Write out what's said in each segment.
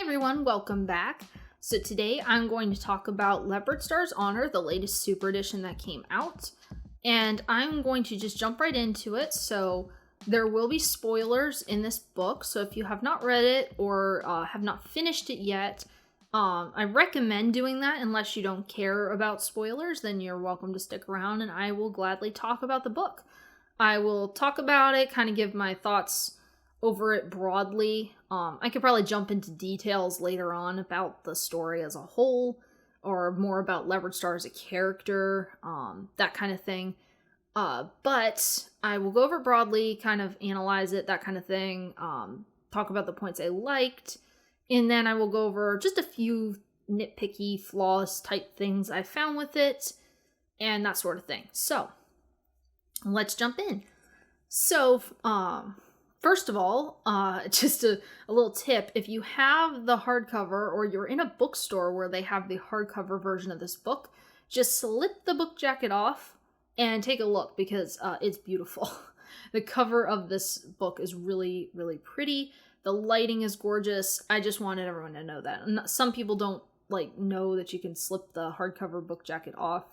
Everyone, welcome back. So today I'm going to talk about Leopardstar's Honor, the latest super edition that came out. And I'm going to just jump right into it. So there will be spoilers in this book. So if you have not read it or have not finished it yet, I recommend doing that unless you don't care about spoilers. Then you're welcome to stick around and I will gladly talk about the book. I will talk about it, kind of give my thoughts over it broadly. I could probably jump into details later on about the story as a whole, or more about Leopardstar as a character, that kind of thing. But I will go over it broadly, kind of analyze it, that kind of thing, talk about the points I liked, and then I will go over just a few nitpicky flaws type things I found with it, and that sort of thing. So, let's jump in. So, first of all, just a little tip, if you have the hardcover or you're in a bookstore where they have the hardcover version of this book, just slip the book jacket off and take a look because it's beautiful. The cover of this book is really, really pretty. The lighting is gorgeous. I just wanted everyone to know that. Some people don't know that you can slip the hardcover book jacket off.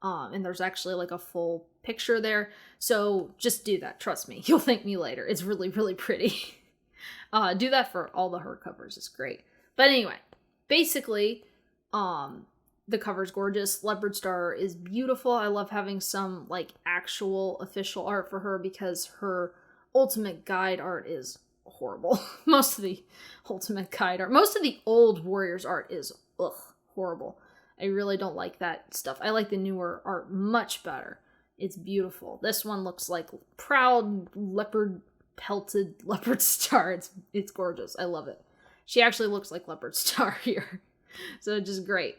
And there's actually a full picture there. So just do that. Trust me. You'll thank me later. It's really, really pretty. Do that for all the hardcovers. It's great. But anyway, basically, the cover's gorgeous. Leopardstar is beautiful. I love having some actual official art for her because her ultimate guide art is horrible. Most of the ultimate guide art, most of the old Warriors art is horrible. I really don't like that stuff. I like the newer art much better. It's beautiful. This one looks like proud leopard-pelted Leopardstar. It's gorgeous. I love it. She actually looks like Leopardstar here. So it's just great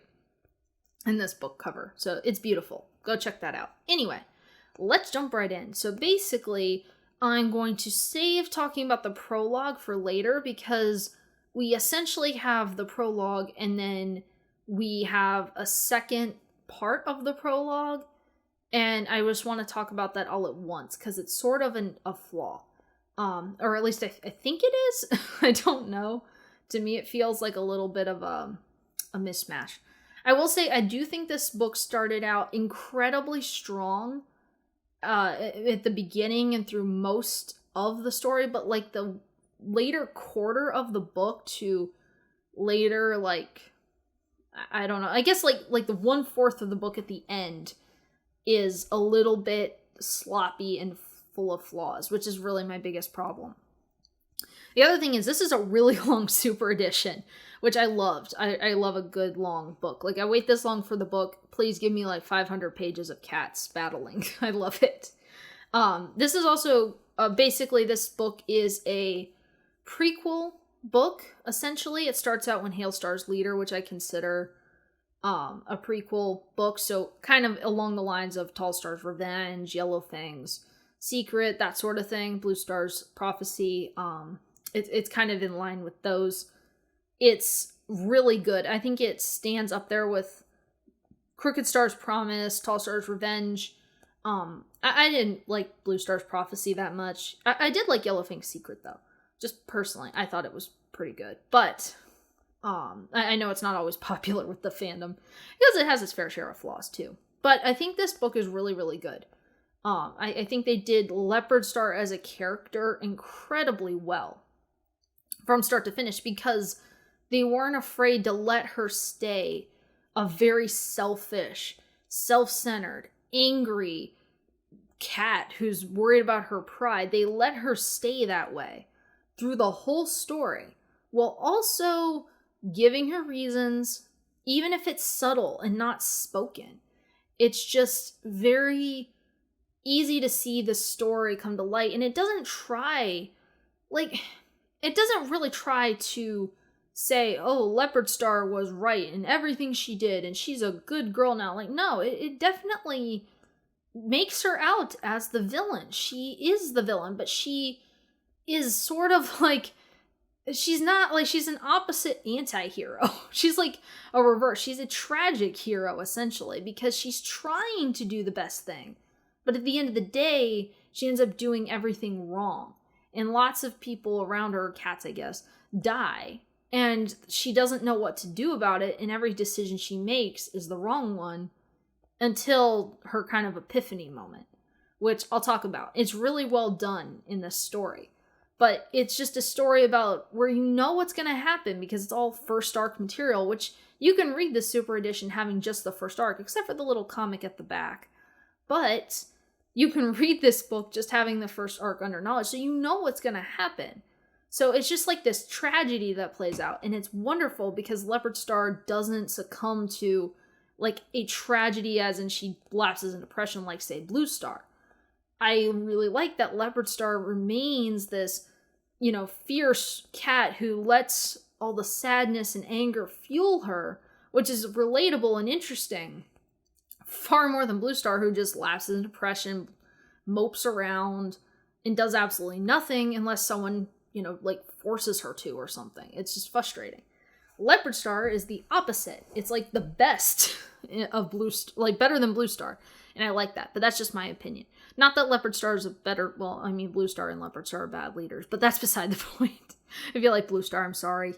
in this book cover. So it's beautiful. Go check that out. Anyway, let's jump right in. So basically, I'm going to save talking about the prologue for later because we essentially have the prologue and then we have a second part of the prologue, and I just want to talk about that all at once, because it's sort of a flaw. Or at least I think it is. I don't know. To me, it feels like a little bit of a mismatch. I will say, I do think this book started out incredibly strong at the beginning and through most of the story, but the later quarter of the book to later, I don't know. I guess the 1/4 of the book at the end is a little bit sloppy and full of flaws, which is really my biggest problem. The other thing is this is a really long super edition, which I loved. I love a good long book. I wait this long for the book. Please give me 500 pages of cats battling. I love it. This is also basically this book is a prequel book. Essentially, it starts out when Hailstar's leader, which I consider a prequel book, so kind of along the lines of Tall Star's Revenge, Yellowfang's Secret, that sort of thing, Blue Star's Prophecy. It's kind of in line with those. It's really good. I think it stands up there with Crooked Star's Promise, Tall Star's Revenge. I didn't like Blue Star's Prophecy that much. I did like Yellowfang's Secret, though. Just personally, I thought it was pretty good. But I know it's not always popular with the fandom because it has its fair share of flaws too. But I think this book is really, really good. I think they did Leopardstar as a character incredibly well from start to finish because they weren't afraid to let her stay a very selfish, self-centered, angry cat who's worried about her pride. They let her stay that way through the whole story, while also giving her reasons, even if it's subtle and not spoken. It's just very easy to see the story come to light, and it doesn't really try to say, oh, Leopardstar was right in everything she did, and she's a good girl now. No, it definitely makes her out as the villain. She is the villain, but she is sort of she's not she's an opposite anti-hero. She's a reverse. She's a tragic hero, essentially, because she's trying to do the best thing. But at the end of the day, she ends up doing everything wrong. And lots of people around her, cats I guess, die. and she doesn't know what to do about it, and every decision she makes is the wrong one until her kind of epiphany moment, which I'll talk about. It's really well done in this story, but it's just a story about where you know what's going to happen because it's all first arc material, which you can read the Super Edition having just the first arc, except for the little comic at the back. But you can read this book just having the first arc under knowledge, so you know what's going to happen. So it's just like this tragedy that plays out, and it's wonderful because Leopardstar doesn't succumb to like a tragedy as in she lapses in depression like, say, Bluestar. I really like that Leopardstar remains this, fierce cat who lets all the sadness and anger fuel her, which is relatable and interesting. Far more than Bluestar, who just lapses in depression, mopes around, and does absolutely nothing unless someone, forces her to or something. It's just frustrating. Leopardstar is the opposite. It's like the best of better than Bluestar. And I like that, but that's just my opinion. Not that Leopardstar is Bluestar and Leopardstar are bad leaders, but that's beside the point. If you like Bluestar, I'm sorry.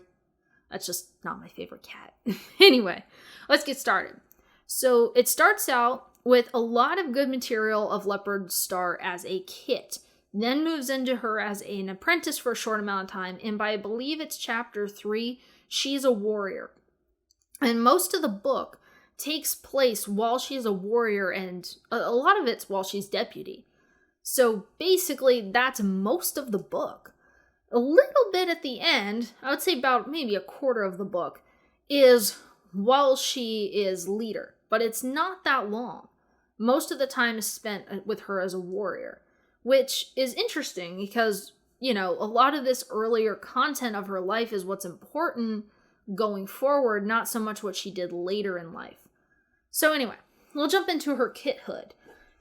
That's just not my favorite cat. Anyway, let's get started. So it starts out with a lot of good material of Leopardstar as a kit, then moves into her as an apprentice for a short amount of time, and by I believe it's chapter 3, she's a warrior. And most of the book takes place while she's a warrior, and a lot of it's while she's deputy. So basically, that's most of the book. A little bit at the end, I would say about maybe a quarter of the book, is while she is leader. But it's not that long. Most of the time is spent with her as a warrior, which is interesting because, a lot of this earlier content of her life is what's important going forward, not so much what she did later in life. So anyway, we'll jump into her kithood,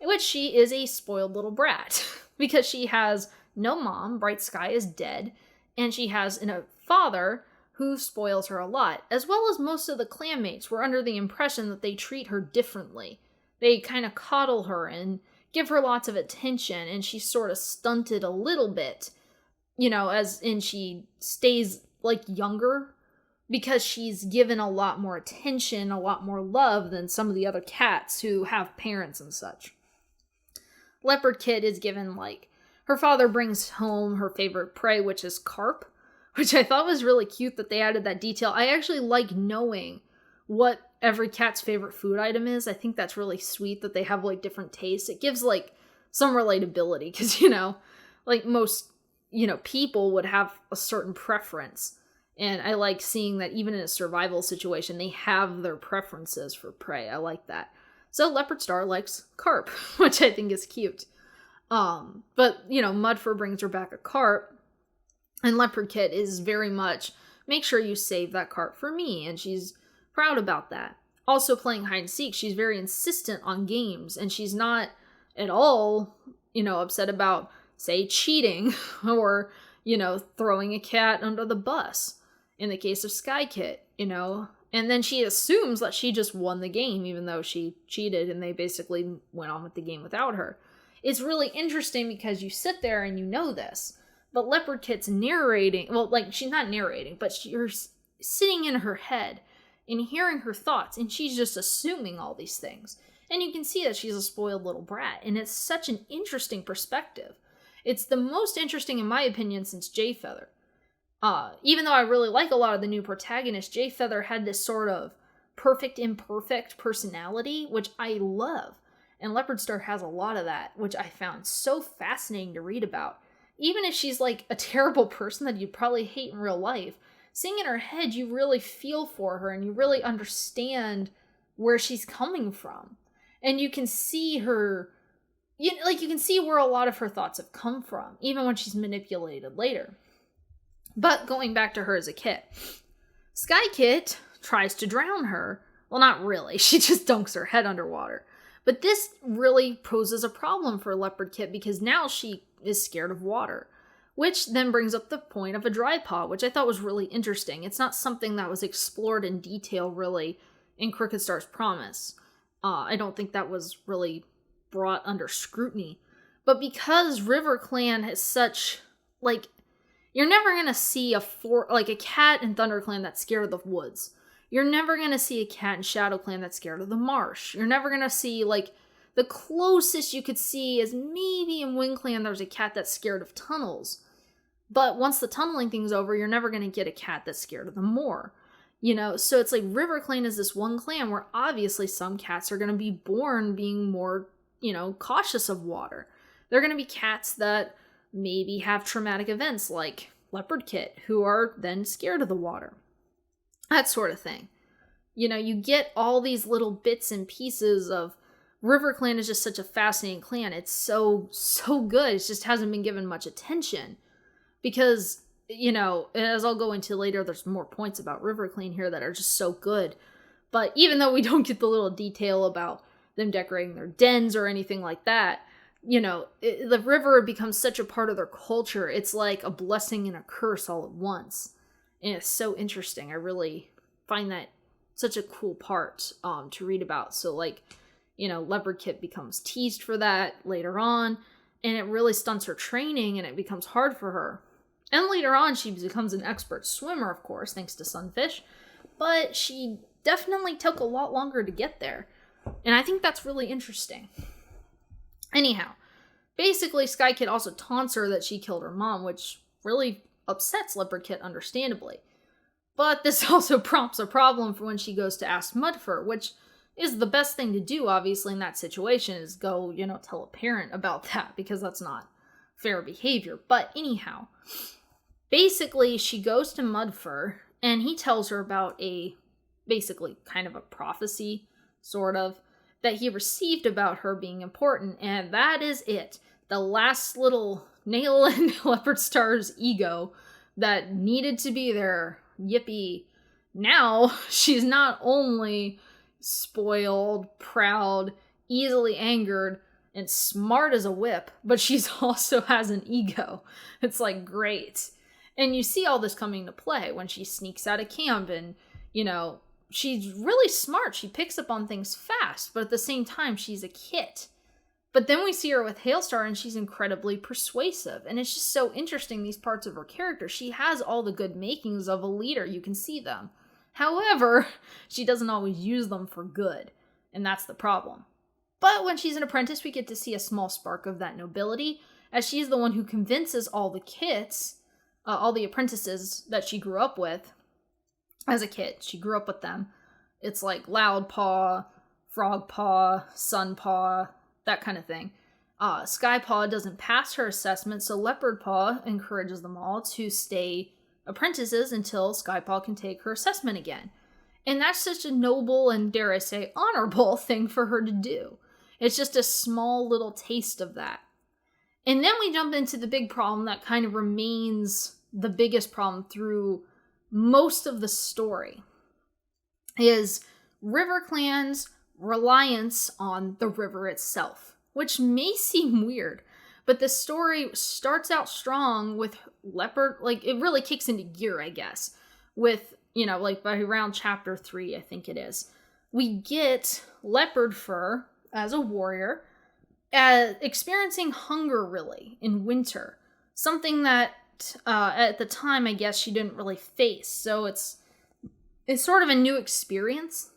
in which she is a spoiled little brat because she has no mom, Bright Sky is dead, and she has a father who spoils her a lot, as well as most of the clanmates were under the impression that they treat her differently. They kind of coddle her and give her lots of attention, and she's sort of stunted a little bit, as in she stays, younger, because she's given a lot more attention, a lot more love than some of the other cats who have parents and such. Leopard Kid is given, her father brings home her favorite prey, which is carp, which I thought was really cute that they added that detail. I actually like knowing what every cat's favorite food item is. I think that's really sweet that they have, different tastes. It gives, some relatability, because, most, people would have a certain preference. And I like seeing that even in a survival situation, they have their preferences for prey. I like that. So Leopardstar likes carp, which I think is cute. But, Mudfur brings her back a carp. And Leopard Kid is very much, make sure you save that carp for me. And she's proud about that. Also playing hide and seek, she's very insistent on games. And she's not at all, upset about, say, cheating or, throwing a cat under the bus. In the case of Sky Kit, And then she assumes that she just won the game, even though she cheated and they basically went on with the game without her. It's really interesting because you sit there and you know this. But Leopard Kit's narrating, she's not narrating, but you're sitting in her head and hearing her thoughts, and she's just assuming all these things. And you can see that she's a spoiled little brat, and it's such an interesting perspective. It's the most interesting, in my opinion, since Jayfeather. Even though I really like a lot of the new protagonists, Jayfeather had this sort of perfect, imperfect personality, which I love. And Leopardstar has a lot of that, which I found so fascinating to read about. Even if she's a terrible person that you'd probably hate in real life, seeing in her head, you really feel for her and you really understand where she's coming from. And you can see her, you can see where a lot of her thoughts have come from, even when she's manipulated later. But going back to her as a kit, Sky Kit tries to drown her. Well, not really. She just dunks her head underwater. But this really poses a problem for Leopard Kit because now she is scared of water. Which then brings up the point of a dry paw, which I thought was really interesting. It's not something that was explored in detail, really, in Crooked Star's Promise. I don't think that was really brought under scrutiny. But because River Clan has such, You're never gonna see a cat in ThunderClan that's scared of the woods. You're never gonna see a cat in ShadowClan that's scared of the marsh. You're never gonna see, like, the closest you could see is maybe in WindClan there's a cat that's scared of tunnels. But once the tunneling thing's over, you're never gonna get a cat that's scared of the moor. You know, so it's like RiverClan is this one clan where obviously some cats are gonna be born being more, you know, cautious of water. They're gonna be cats that maybe have traumatic events like Leopard Kit, who are then scared of the water. That sort of thing. You know, you get all these little bits and pieces of RiverClan is just such a fascinating clan. It's so good. It just hasn't been given much attention. Because, you know, as I'll go into later, there's more points about RiverClan here that are just so good. But even though we don't get the little detail about them decorating their dens or anything like that, you know, the river becomes such a part of their culture. It's like a blessing and a curse all at once. And it's so interesting. I really find that such a cool part to read about. So, like, you know, Leopard Kit becomes teased for that later on, and it really stunts her training, and it becomes hard for her. And later on, she becomes an expert swimmer, of course, thanks to Sunfish, but she definitely took a lot longer to get there. And I think that's really interesting. Anyhow, basically, Sky Kid also taunts her that she killed her mom, which really upsets Leopard Kit, understandably. But this also prompts a problem for when she goes to ask Mudfur, which is the best thing to do, obviously, in that situation, is go, you know, tell a parent about that, because that's not fair behavior. But anyhow, basically, she goes to Mudfur, and he tells her about basically kind of a prophecy, sort of, that he received about her being important, and that is it. The last little nail in Leopardstar's ego that needed to be there. Yippee. Now, she's not only spoiled, proud, easily angered, and smart as a whip, but she's also has an ego. It's like, great. And you see all this coming to play when she sneaks out of camp, and, you know, she's really smart. She picks up on things fast, but at the same time, she's a kid. But then we see her with Hailstar, and she's incredibly persuasive. And it's just so interesting, these parts of her character. She has all the good makings of a leader. You can see them. However, she doesn't always use them for good. And that's the problem. But when she's an apprentice, we get to see a small spark of that nobility, as she's the one who convinces all the kids, all the apprentices that she grew up with as a kid. She grew up with them. It's like Loudpaw, Frogpaw, Sunpaw, that kind of thing. Skypaw doesn't pass her assessment, so Leopardpaw encourages them all to stay apprentices until Skypaw can take her assessment again. And that's such a noble and, dare I say, honorable thing for her to do. It's just a small little taste of that. And then we jump into the big problem that kind of remains the biggest problem through most of the story, is RiverClan's reliance on the river itself, which may seem weird, but the story starts out strong with Leopard, like, it really kicks into gear, I guess, with, you know, like, by around chapter 3, I think it is, we get Leopard Fur as a warrior, experiencing hunger, really, in winter, something that, at the time, I guess, she didn't really face, so it's sort of a new experience,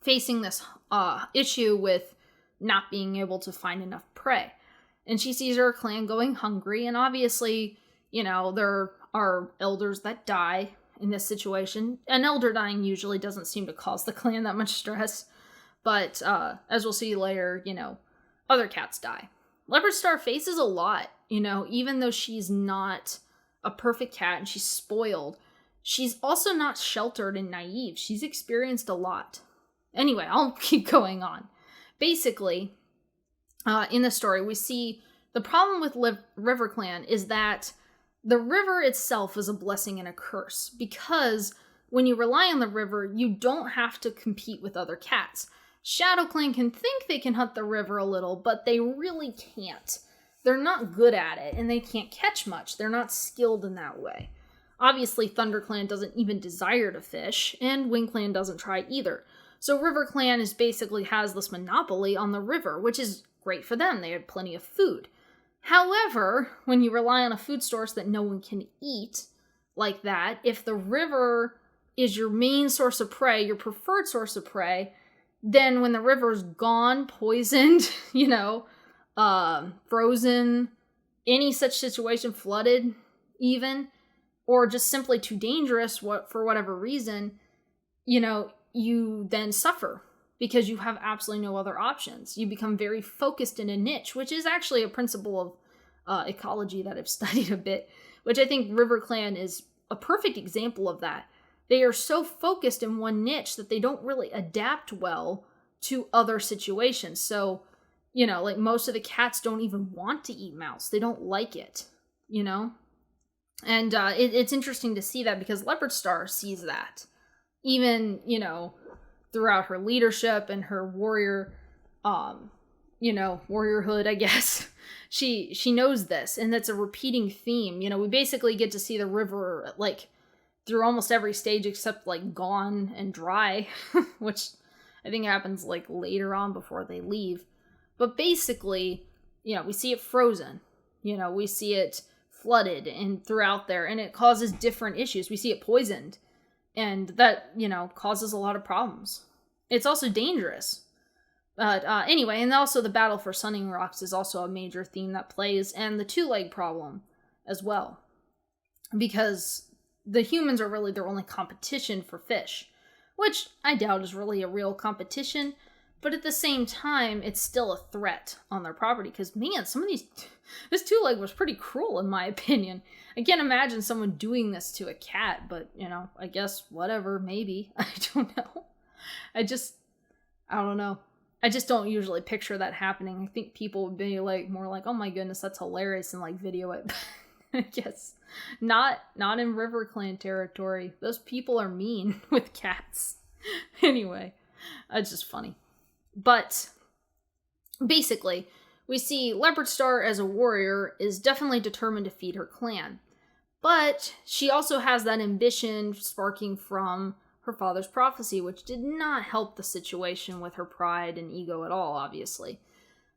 facing this issue with not being able to find enough prey. And she sees her clan going hungry, and obviously, you know, there are elders that die in this situation. An elder dying usually doesn't seem to cause the clan that much stress, but as we'll see later, you know, other cats die. Leopardstar faces a lot, you know, even though she's not a perfect cat and she's spoiled, she's also not sheltered and naive. She's experienced a lot. Anyway, I'll keep going on. Basically, in the story, we see the problem with RiverClan is that the river itself is a blessing and a curse, because when you rely on the river, you don't have to compete with other cats. ShadowClan can think they can hunt the river a little, but they really can't. They're not good at it, and they can't catch much. They're not skilled in that way. Obviously, ThunderClan doesn't even desire to fish, and WindClan doesn't try either. So RiverClan is basically has this monopoly on the river, which is great for them. They have plenty of food. However, when you rely on a food source that no one can eat like that, if the river is your main source of prey, your preferred source of prey, then when the river's gone, poisoned, frozen, any such situation, flooded even, or just simply too dangerous for whatever reason, you then suffer because you have absolutely no other options. You become very focused in a niche, which is actually a principle of ecology that I've studied a bit, which I think RiverClan is a perfect example of that. They are so focused in one niche that they don't really adapt well to other situations. So, like most of the cats don't even want to eat mouse. They don't like it, And it's interesting to see that because Leopardstar sees that. Even, throughout her leadership and her warrior, warriorhood, I guess. She knows this, and that's a repeating theme. We basically get to see the river, like, through almost every stage except, like, gone and dry, which I think happens, like, later on before they leave. But basically, we see it frozen. We see it flooded and throughout there, and it causes different issues. We see it poisoned, and that, causes a lot of problems. It's also dangerous. But anyway, and also the battle for Sunning Rocks is also a major theme that plays, and the two-leg problem as well. Because the humans are really their only competition for fish, which I doubt is really a real competition, but at the same time, it's still a threat on their property, because, man, this two-leg was pretty cruel, in my opinion. I can't imagine someone doing this to a cat, but, I guess, whatever, maybe. I don't know. I don't know. I just don't usually picture that happening. I think people would be like, more like, oh my goodness, that's hilarious, and like video it. I guess not in RiverClan territory. Those people are mean with cats. Anyway, it's just funny. But basically, we see Leopardstar as a warrior is definitely determined to feed her clan. But she also has that ambition sparking from her father's prophecy, which did not help the situation with her pride and ego at all, obviously.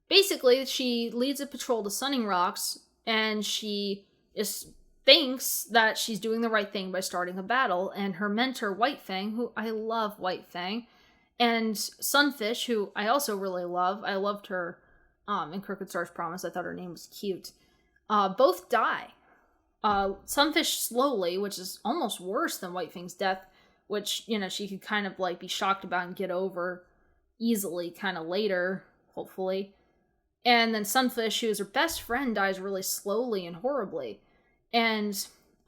Basically, she leads a patrol to Sunning Rocks, and she thinks that she's doing the right thing by starting a battle, and her mentor, Whitefang, who I love Whitefang, and Sunfish, who I also really love, I loved her in Crooked Star's Promise, I thought her name was cute, both die. Sunfish slowly, which is almost worse than Whitefang's death, which, she could kind of, like, be shocked about and get over easily kind of later, hopefully. And then Sunfish, who is her best friend, dies really slowly and horribly. And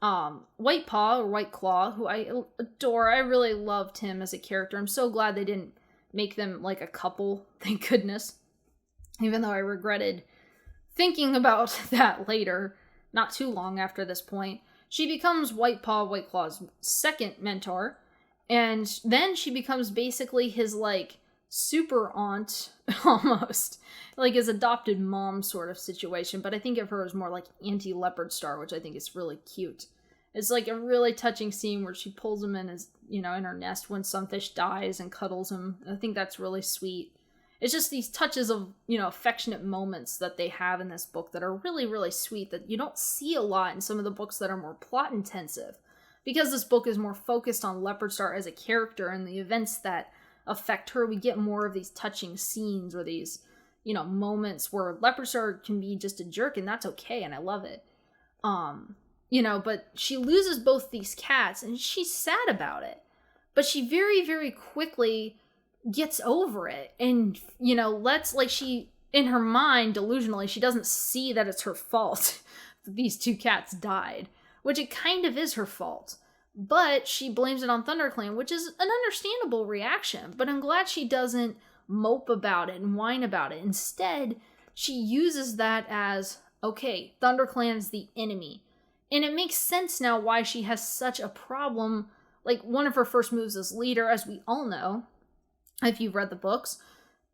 Whitepaw, or Whiteclaw, who I adore, I really loved him as a character. I'm so glad they didn't make them, like, a couple, thank goodness. Even though I regretted thinking about that later, not too long after this point. She becomes Whiteclaw's second mentor, and then she becomes basically his, like, super aunt, almost. Like, his adopted mom sort of situation, but I think of her as more like Auntie Leopardstar, which I think is really cute. It's, like, a really touching scene where she pulls him in his, in her nest when Sunfish dies and cuddles him. I think that's really sweet. It's just these touches of, affectionate moments that they have in this book that are really, really sweet that you don't see a lot in some of the books that are more plot intensive. Because this book is more focused on Leopardstar as a character and the events that affect her, we get more of these touching scenes or these, moments where Leopardstar can be just a jerk, and that's okay, and I love it. But she loses both these cats, and she's sad about it. But she very, very quickly gets over it, and, she, in her mind, delusionally, she doesn't see that it's her fault that these two cats died, which it kind of is her fault. But she blames it on ThunderClan, which is an understandable reaction, but I'm glad she doesn't mope about it and whine about it. Instead, she uses that as, okay, ThunderClan's the enemy. And it makes sense now why she has such a problem. Like, one of her first moves as leader, as we all know, if you've read the books,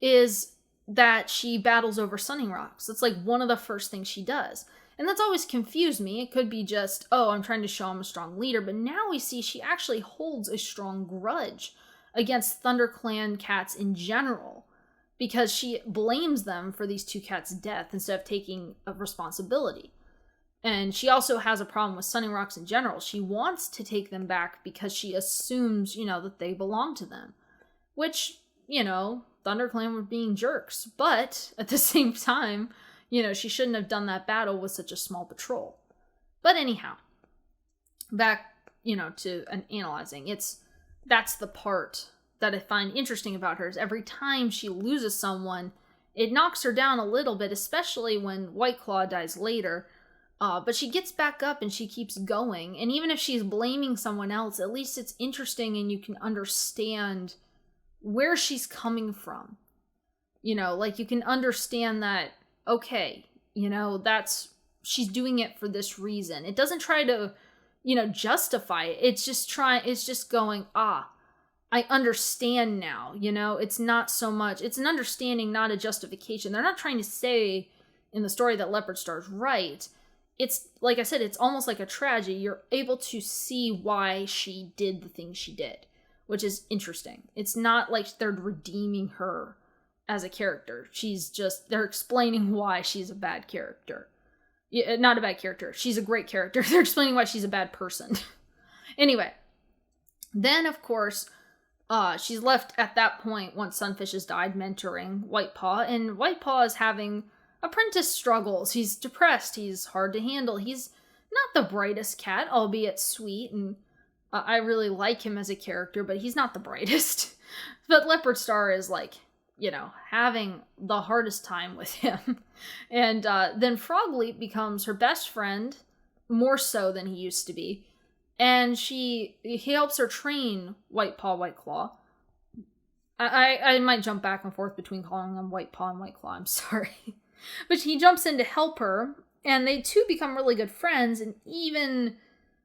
is that she battles over Sunning Rocks. That's, like, one of the first things she does. And that's always confused me. It could be just, oh, I'm trying to show I'm a strong leader, but now we see she actually holds a strong grudge against ThunderClan cats in general. because she blames them for these two cats' death instead of taking a responsibility. And she also has a problem with Sunning Rocks in general. She wants to take them back because she assumes, that they belong to them. Which, ThunderClan were being jerks. But at the same time, she shouldn't have done that battle with such a small patrol. But anyhow, back, to analyzing. That's the part that I find interesting about her, is every time she loses someone, it knocks her down a little bit, especially when Whiteclaw dies later. But she gets back up and she keeps going. And even if she's blaming someone else, at least it's interesting and you can understand where she's coming from. You can understand that, okay, she's doing it for this reason. It doesn't try to, justify it. It's just going, I understand now, it's not so much, it's an understanding, not a justification. They're not trying to say in the story that Leopardstar's right. It's, like I said, it's almost like a tragedy. You're able to see why she did the things she did, which is interesting. It's not like they're redeeming her as a character. They're explaining why she's a bad character. Yeah, not a bad character. She's a great character. They're explaining why she's a bad person. Anyway, then, of course, she's left at that point, once Sunfish has died, mentoring Whitepaw, and Whitepaw is having apprentice struggles. He's depressed. He's hard to handle. He's not the brightest cat, albeit sweet, and I really like him as a character, but he's not the brightest. But Leopardstar is having the hardest time with him. And then Frogleap becomes her best friend, more so than he used to be. And he helps her train Whitepaw, Whiteclaw. I might jump back and forth between calling them Whitepaw and Whiteclaw, I'm sorry. But he jumps in to help her, and they two become really good friends, and even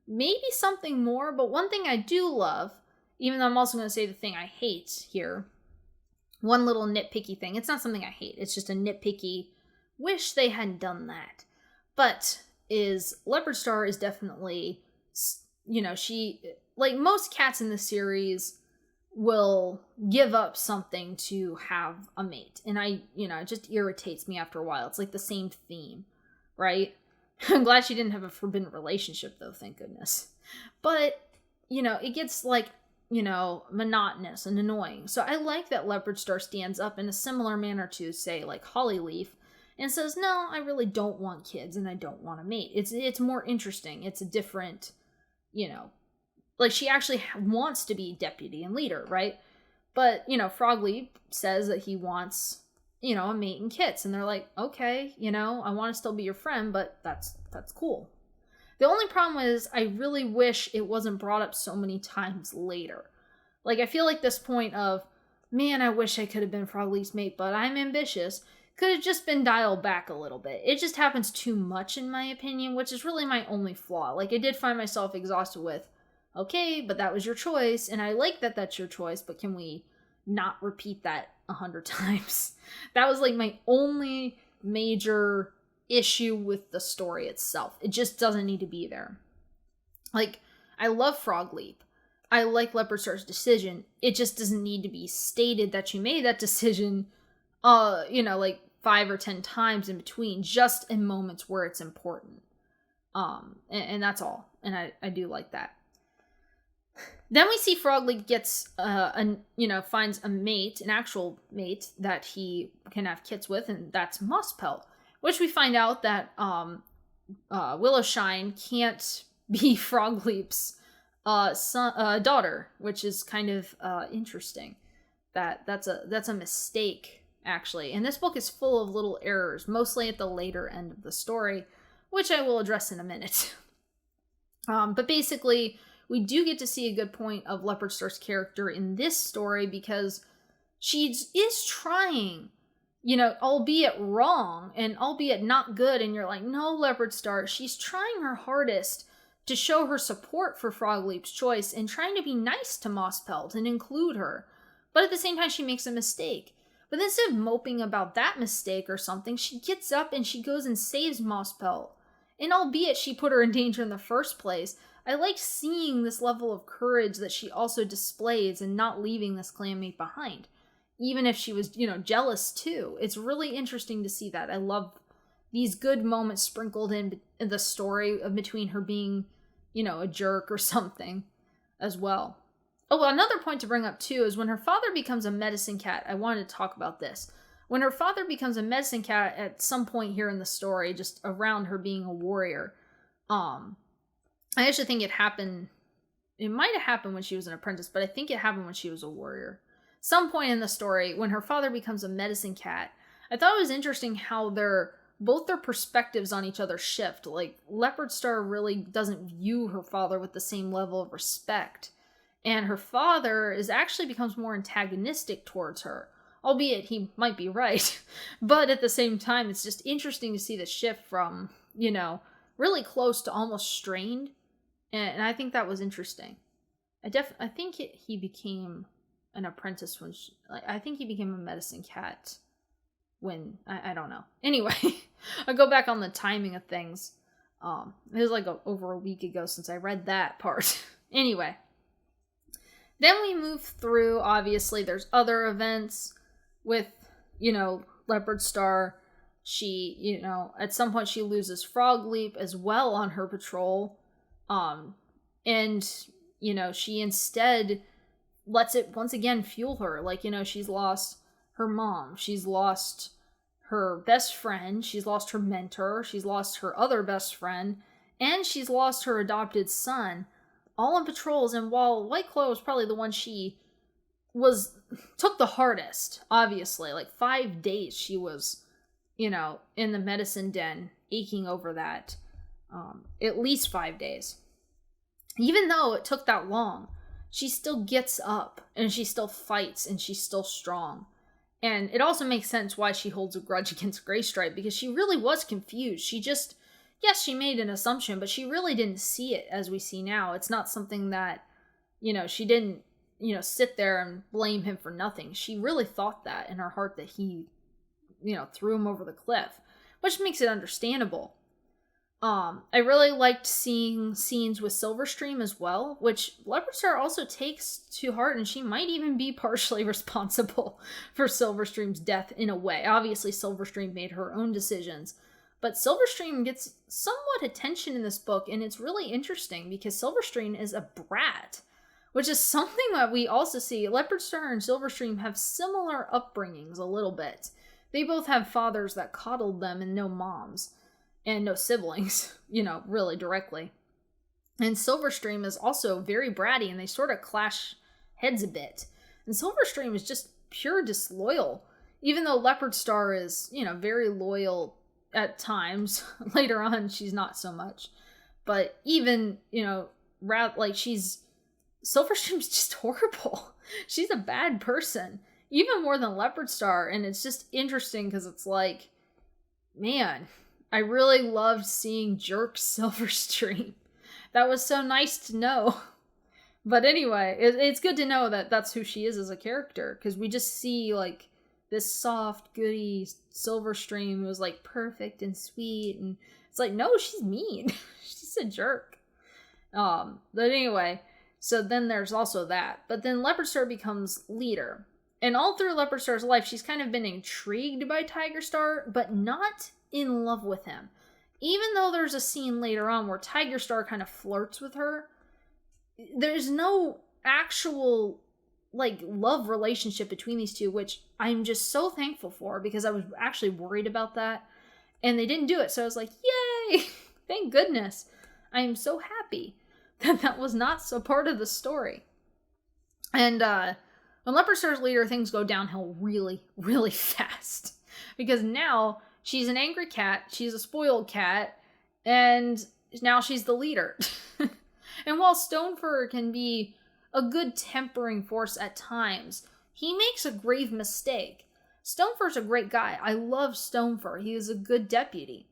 maybe something more. But one thing I do love, even though I'm also going to say the thing I hate here, one little nitpicky thing. It's not something I hate. It's just a nitpicky, wish they hadn't done that. But Leopardstar is definitely, she, like most cats in the series, will give up something to have a mate. And it just irritates me after a while. It's like the same theme, right? I'm glad she didn't have a forbidden relationship, though, thank goodness. But, it gets, monotonous and annoying. So I like that Leopardstar stands up in a similar manner to, say, like Hollyleaf, and says, no, I really don't want kids, and I don't want a mate. It's more interesting. It's a different, she actually wants to be deputy and leader, right? But, Frogleap says that he wants, a mate and kits. And they're like, okay, I want to still be your friend, but that's cool. The only problem is I really wish it wasn't brought up so many times later. Like, I feel like this point of, man, I wish I could have been Frogleaf's mate, but I'm ambitious, could have just been dialed back a little bit. It just happens too much, in my opinion, which is really my only flaw. Like, I did find myself exhausted with, okay, but that was your choice, and I like that that's your choice, but can we not repeat that 100 times? That was, my only major issue with the story itself. It just doesn't need to be there. I love Frogleap. I like Leopardstar's decision. It just doesn't need to be stated that you made that decision, 5 or 10 times in between, just in moments where it's important. And that's all. And I do like that. Then we see Frogleap gets, finds a mate, an actual mate that he can have kits with, and that's Mosspelt, which we find out that Willowshine can't be Frogleap's daughter, which is kind of interesting. That's a mistake, actually. And this book is full of little errors, mostly at the later end of the story, which I will address in a minute. But basically, we do get to see a good point of Leopardstar's character in this story, because she is trying, albeit wrong and albeit not good, and you're like, no, Leopardstar, she's trying her hardest to show her support for Frogleap's choice and trying to be nice to Mosspelt and include her. But at the same time, she makes a mistake. But instead of moping about that mistake or something, she gets up and she goes and saves Mosspelt. And albeit she put her in danger in the first place, I like seeing this level of courage that she also displays and not leaving this clanmate behind. even if she was, jealous too. It's really interesting to see that. I love these good moments sprinkled in the story of between her being, a jerk or something as well. Oh, another point to bring up too is when her father becomes a medicine cat. I wanted to talk about this. When her father becomes a medicine cat at some point here in the story, just around her being a warrior, I actually think it happened. It might have happened when she was an apprentice, but I think it happened when she was a warrior. Some point in the story, when her father becomes a medicine cat, I thought it was interesting how both their perspectives on each other shift. Like, Leopardstar really doesn't view her father with the same level of respect. And her father actually becomes more antagonistic towards her. Albeit he might be right. But at the same time, it's just interesting to see the shift from, really close to almost strained. And I think that was interesting. I think he became an apprentice when I think he became a medicine cat when, I don't know. Anyway, I'll go back on the timing of things. It was like over a week ago since I read that part. Anyway. Then we move through, obviously, there's other events with, Leopardstar. She, at some point she loses Frog Leap as well on her patrol. And, she instead lets it once again fuel her. Like, she's lost her mom. She's lost her best friend. She's lost her mentor. She's lost her other best friend. And she's lost her adopted son. All on patrols. And while White Claw was probably the one she took the hardest, obviously. Like 5 days she was, in the medicine den, aching over that. At least 5 days. Even though it took that long, she still gets up and she still fights and she's still strong. And it also makes sense why she holds a grudge against Graystripe, because she really was confused. She just, yes, she made an assumption, but she really didn't see it as we see now. It's not something that, she didn't, sit there and blame him for nothing. She really thought that in her heart that he, threw him over the cliff, which makes it understandable. I really liked seeing scenes with Silverstream as well, which Leopardstar also takes to heart, and she might even be partially responsible for Silverstream's death in a way. Obviously, Silverstream made her own decisions, but Silverstream gets somewhat attention in this book, and it's really interesting because Silverstream is a brat, which is something that we also see. Leopardstar and Silverstream have similar upbringings a little bit. They both have fathers that coddled them and no moms. And no siblings, really directly. And Silverstream is also very bratty, and they sort of clash heads a bit. And Silverstream is just pure disloyal. Even though Leopardstar is, very loyal at times. Later on, she's not so much. But even, Silverstream's just horrible. She's a bad person. Even more than Leopardstar. And it's just interesting because it's like, man, I really loved seeing jerk Silverstream. That was so nice to know. But anyway, it's good to know that that's who she is as a character. Because we just see, this soft, goody Silverstream who was, perfect and sweet. And it's like, no, she's mean. She's a jerk. But anyway, so then there's also that. But then Leopardstar becomes leader. And all through Leopardstar's life, she's kind of been intrigued by Tigerstar, but not in love with him. Even though there's a scene later on where Tigerstar kind of flirts with her, there's no actual love relationship between these two, which I'm just so thankful for, because I was actually worried about that, and they didn't do it. So I was like, yay, thank goodness. I am so happy that was not so part of the story. And when Leopardstar's leader, things go downhill really, really fast, because now she's an angry cat, she's a spoiled cat, and now she's the leader. And while Stonefur can be a good tempering force at times, he makes a grave mistake. Stonefur's a great guy. I love Stonefur. He is a good deputy.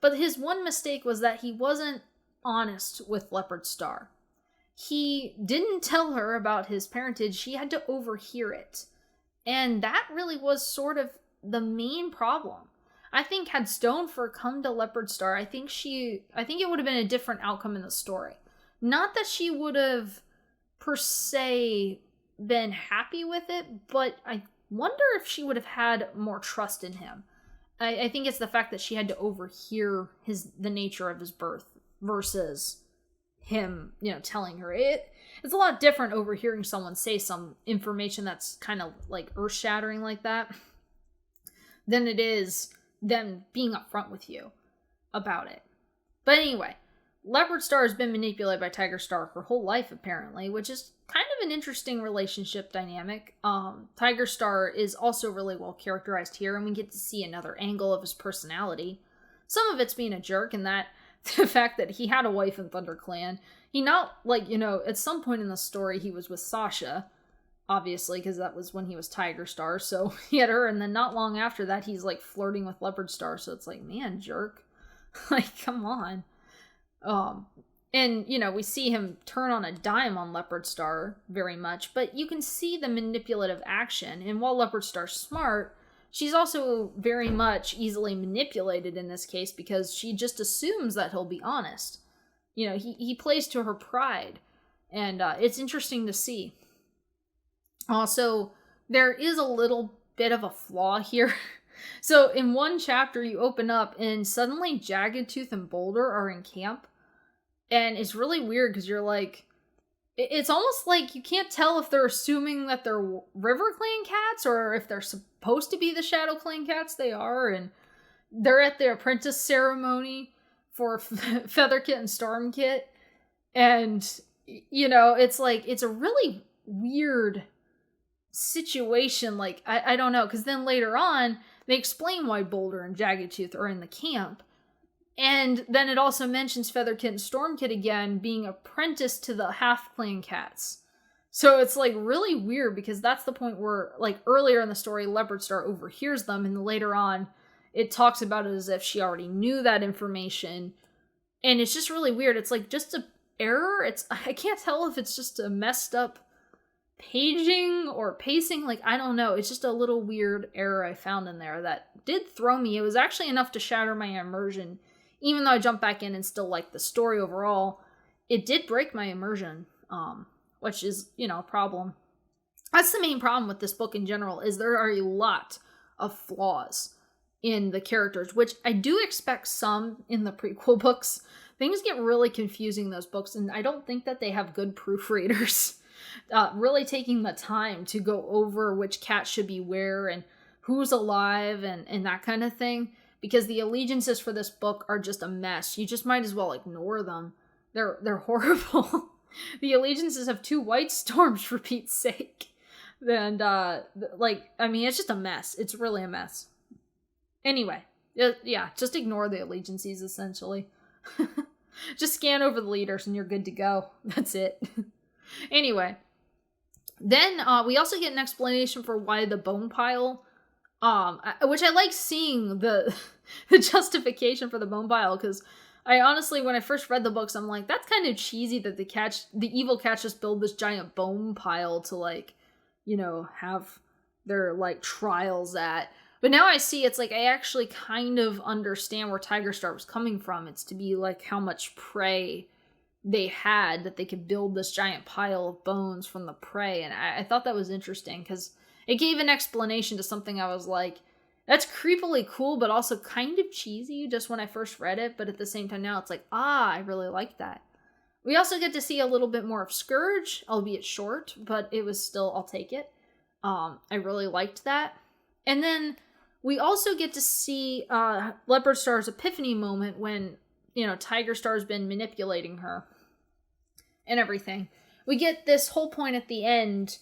But his one mistake was that he wasn't honest with Leopardstar. He didn't tell her about his parentage. She had to overhear it. And that really was sort of the main problem. I think had Stonefur come to Leopardstar, I think it would have been a different outcome in the story. Not that she would have, per se, been happy with it, but I wonder if she would have had more trust in him. I think it's the fact that she had to overhear the nature of his birth versus him, telling her. It's a lot different overhearing someone say some information that's kind of like earth-shattering like that than it is them being upfront with you about it. But anyway, Leopardstar has been manipulated by Tigerstar her whole life, apparently, which is kind of an interesting relationship dynamic. Tigerstar is also really well characterized here, and we get to see another angle of his personality. Some of it's being a jerk, and that the fact that he had a wife in ThunderClan. He not, at some point in the story, he was with Sasha, obviously, because that was when he was Tigerstar, so he had her, and then not long after that, he's, flirting with Leopardstar, so it's like, man, jerk. Come on. And, we see him turn on a dime on Leopardstar very much, but you can see the manipulative action. And while Leopardstar's smart, she's also very much easily manipulated in this case because she just assumes that he'll be honest. He plays to her pride, and it's interesting to see. Also, there is a little bit of a flaw here. So in one chapter, you open up and suddenly Jagged Tooth and Boulder are in camp. And it's really weird because you're like, it's almost like you can't tell if they're assuming that they're River Clan cats or if they're supposed to be the Shadow Clan cats they are. And they're at the apprentice ceremony for Featherkit and Stormkit. And, it's like, it's a really weird situation. I don't know. Because then later on, they explain why Boulder and Jagged Tooth are in the camp. And then it also mentions Featherkit and Stormkit again being apprenticed to the half-clan cats. So it's really weird because that's the point where earlier in the story Leopardstar overhears them, and later on it talks about it as if she already knew that information. And it's just really weird. It's just a error. I can't tell if it's just a messed up paging or pacing. I don't know. It's just a little weird error I found in there that did throw me. It was actually enough to shatter my immersion. Even though I jumped back in and still liked the story overall, it did break my immersion, which is, a problem. That's the main problem with this book in general, is there are a lot of flaws in the characters, which I do expect some in the prequel books. Things get really confusing in those books, and I don't think that they have good proofreaders really taking the time to go over which cat should be where and who's alive and that kind of thing. Because the allegiances for this book are just a mess. You just might as well ignore them. They're horrible. The allegiances have 2 white storms, for Pete's sake. And, it's just a mess. It's really a mess. Anyway, yeah, just ignore the allegiances, essentially. Just scan over the leaders and you're good to go. That's it. Anyway. Then, we also get an explanation for why the bone pile... which I like seeing the justification for the bone pile, because I honestly, when I first read the books, I'm like, that's kind of cheesy that the evil cats just build this giant bone pile to have their trials at. But now I see it's I actually kind of understand where Tigerstar was coming from. It's to be how much prey they had, that they could build this giant pile of bones from the prey, and I thought that was interesting because it gave an explanation to something I was like, that's creepily cool, but also kind of cheesy just when I first read it. But at the same time now, it's I really like that. We also get to see a little bit more of Scourge, albeit short, but it was still, I'll take it. I really liked that. And then we also get to see Leopardstar's epiphany moment when, Tigerstar's been manipulating her and everything. We get this whole point at the end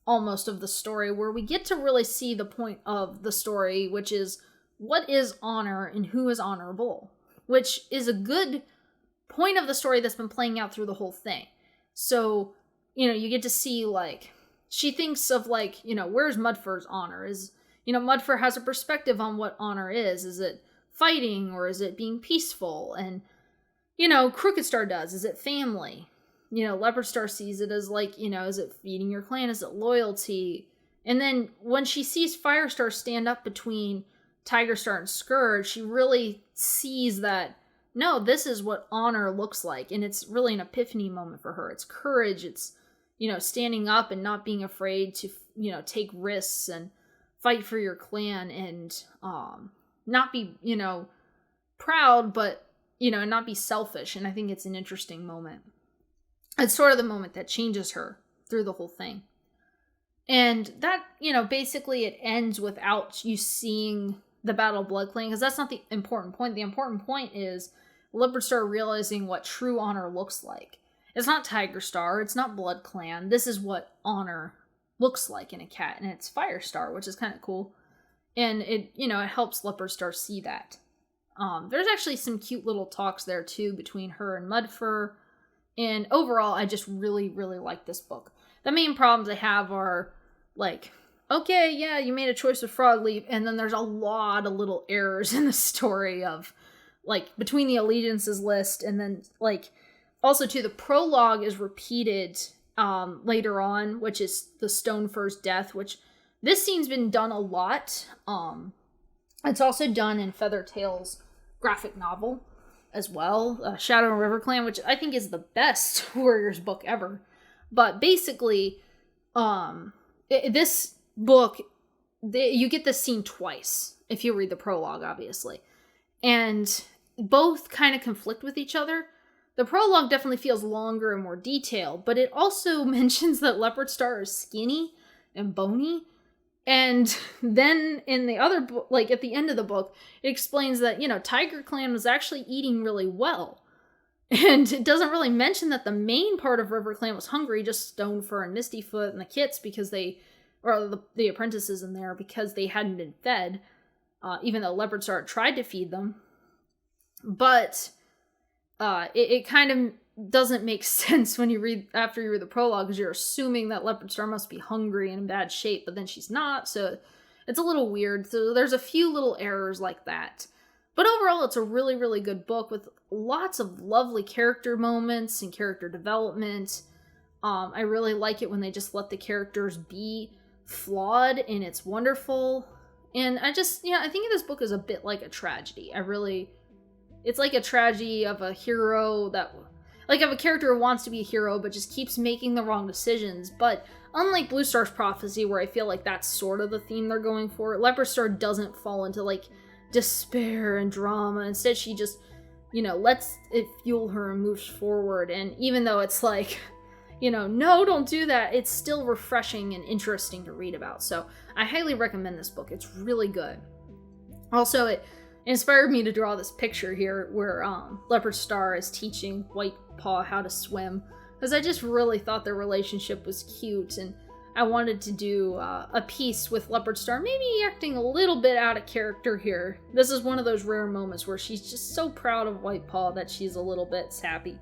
almost of the story where we get to really see the point of the story, which is what is honor and who is honorable, which is a good point of the story that's been playing out through the whole thing. So, you get to see she thinks of where's Mudfur's honor? Is, Mudfur has a perspective on what honor is. Is it fighting or is it being peaceful? And, Crookedstar does. Is it family? Leopardstar sees it as is it feeding your clan? Is it loyalty? And then when she sees Firestar stand up between Tigerstar and Scourge, she really sees that, no, this is what honor looks like. And it's really an epiphany moment for her. It's courage. It's, standing up and not being afraid to, take risks and fight for your clan and not be, proud, but, not be selfish. And I think it's an interesting moment. It's sort of the moment that changes her through the whole thing. And that, basically it ends without you seeing the Battle of Blood Clan, because that's not the important point. The important point is Leopardstar realizing what true honor looks like. It's not Tigerstar, it's not Blood Clan. This is what honor looks like in a cat, and it's Firestar, which is kind of cool. And it, it helps Leopardstar see that. There's actually some cute little talks there too between her and Mudfur. And overall, I just really, really like this book. The main problems I have are like, okay, yeah, you made a choice with Frogleaf, and then there's a lot of little errors in the story of, like, between the allegiances list, and then, like, also, too, the prologue is repeated later on, which is the Stonefur's death, which this scene's been done a lot. It's also done in Feathertail's graphic novel as well, Shadow and River Clan, which I think is the best Warriors book ever. But basically, this book, you get this scene twice if you read the prologue, obviously. And both kind of conflict with each other. The prologue definitely feels longer and more detailed, but it also mentions that Leopardstar is skinny and bony. And then in the other book, like at the end of the book, it explains that, Tiger Clan was actually eating really well. And it doesn't really mention that the main part of River Clan was hungry, just Stonefur and Mistyfoot and the kits the apprentices in there, because they hadn't been fed, even though Leopardstar tried to feed them. But it kind of doesn't make sense when you read the prologue, because you're assuming that Leopardstar must be hungry and in bad shape, but then she's not, so it's a little weird. So there's a few little errors like that. But overall, it's a really, really good book with lots of lovely character moments and character development. I really like it when they just let the characters be flawed, and it's wonderful. And I think of this book as a bit like a tragedy. It's like a tragedy of a hero of a character who wants to be a hero but just keeps making the wrong decisions. But unlike Blue Star's Prophecy, where I feel like that's sort of the theme they're going for, Leopardstar doesn't fall into, like, despair and drama. Instead, she just, lets it fuel her and moves forward. And even though it's like, no, don't do that, it's still refreshing and interesting to read about. So I highly recommend this book. It's really good. Also, it inspired me to draw this picture here where Leopardstar is teaching White Paw how to swim, because I just really thought their relationship was cute, and I wanted to do a piece with Leopardstar, maybe acting a little bit out of character here. This is one of those rare moments where she's just so proud of White Paw that she's a little bit sappy.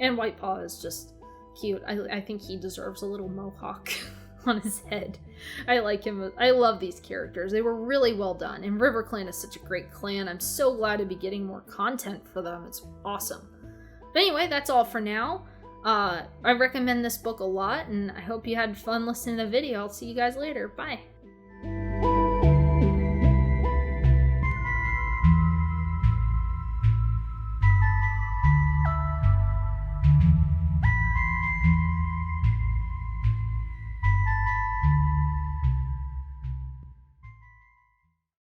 And White Paw is just cute. I think he deserves a little mohawk on his head. I like him. I love these characters. They were really well done. And River Clan is such a great clan. I'm so glad to be getting more content for them. It's awesome. But anyway, that's all for now. I recommend this book a lot, and I hope you had fun listening to the video. I'll see you guys later. Bye.